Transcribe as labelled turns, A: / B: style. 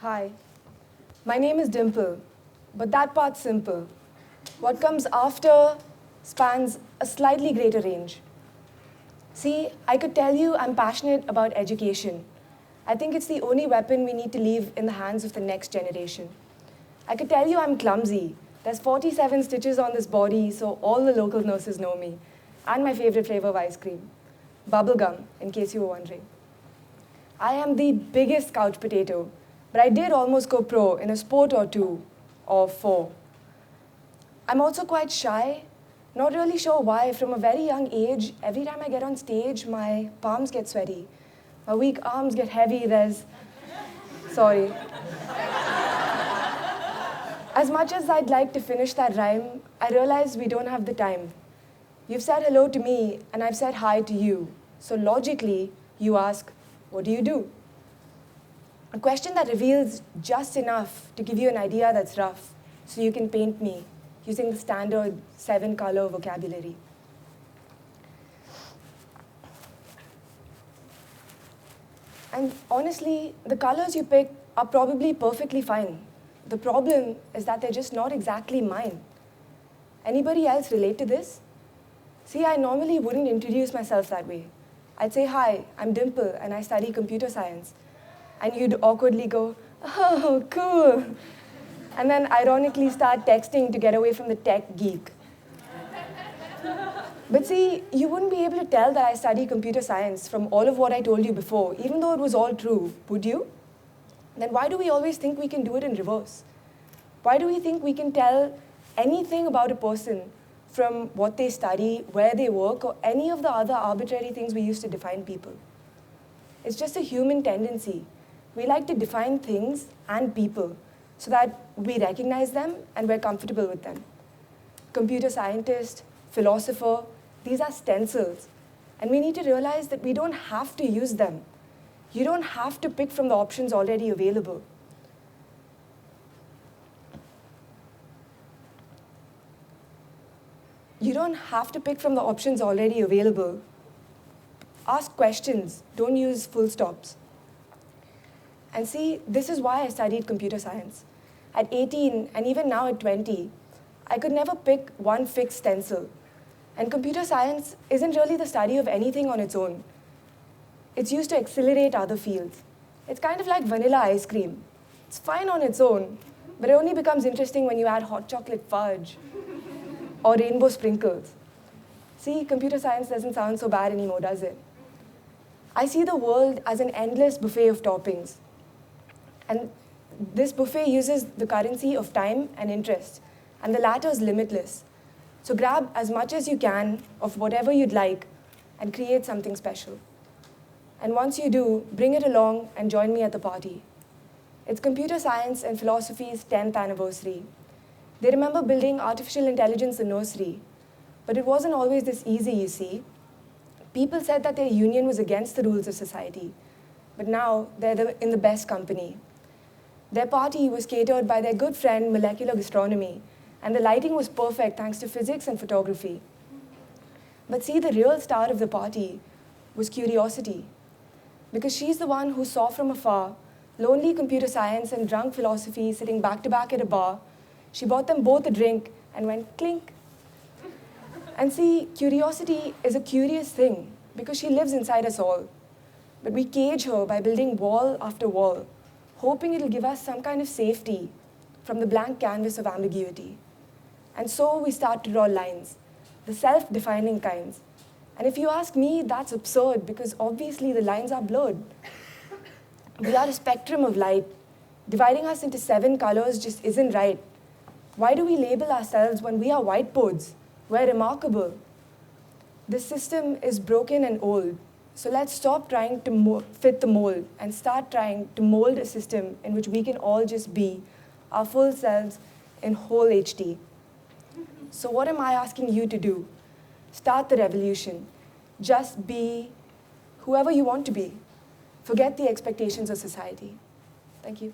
A: Hi, my name is Dimple, but that part's simple. What comes after spans a slightly greater range. See, I could tell you I'm passionate about education. I think it's the only weapon we need to leave in the hands of the next generation. I could tell you I'm clumsy. There's 47 stitches on this body, so all the local nurses know me. And my favorite flavor of ice cream, bubblegum, in case you were wondering. I am the biggest couch potato, but I did almost go pro in a sport or two, or four. I'm also quite shy, not really sure why. From a very young age, every time I get on stage, my palms get sweaty. My weak arms get heavy, Sorry. As much as I'd like to finish that rhyme, I realize we don't have the time. You've said hello to me, and I've said hi to you. So logically, you ask, what do you do? A question that reveals just enough to give you an idea that's rough, so you can paint me using the standard 7-color vocabulary. And honestly, the colors you pick are probably perfectly fine. The problem is that they're just not exactly mine. Anybody else relate to this? See, I normally wouldn't introduce myself that way. I'd say, hi, I'm Dimple, and I study computer science. And you'd awkwardly go, oh, cool. And then ironically start texting to get away from the tech geek. But see, you wouldn't be able to tell that I study computer science from all of what I told you before, even though it was all true, would you? Then why do we always think we can do it in reverse? Why do we think we can tell anything about a person from what they study, where they work, or any of the other arbitrary things we use to define people? It's just a human tendency. We like to define things and people so that we recognize them and we're comfortable with them. Computer scientist, philosopher, these are stencils. And we need to realize that we don't have to use them. You don't have to pick from the options already available. You don't have to pick from the options already available. Ask questions, don't use full stops. And see, this is why I studied computer science. At 18, and even now at 20, I could never pick one fixed stencil. And computer science isn't really the study of anything on its own. It's used to accelerate other fields. It's kind of like vanilla ice cream. It's fine on its own, but it only becomes interesting when you add hot chocolate fudge or rainbow sprinkles. See, computer science doesn't sound so bad anymore, does it? I see the world as an endless buffet of toppings. And this buffet uses the currency of time and interest, and the latter is limitless. So grab as much as you can of whatever you'd like and create something special. And once you do, bring it along and join me at the party. It's computer science and philosophy's 10th anniversary. They remember building artificial intelligence in nursery, but it wasn't always this easy, you see. People said that their union was against the rules of society, but now they're in the best company. Their party was catered by their good friend, molecular gastronomy, and the lighting was perfect thanks to physics and photography. But see, the real star of the party was curiosity, because she's the one who saw from afar lonely computer science and drunk philosophy sitting back to back at a bar. She bought them both a drink and went clink. And see, curiosity is a curious thing because she lives inside us all. But we cage her by building wall after wall, hoping it'll give us some kind of safety from the blank canvas of ambiguity. And so we start to draw lines, the self-defining kinds. And if you ask me, that's absurd because obviously the lines are blurred. We are a spectrum of light. Dividing us into 7 colors just isn't right. Why do we label ourselves when we are whiteboards? We're remarkable. This system is broken and old. So let's stop trying to fit the mold and start trying to mold a system in which we can all just be our full selves in whole HD. So what am I asking you to do? Start the revolution. Just be whoever you want to be. Forget the expectations of society. Thank you.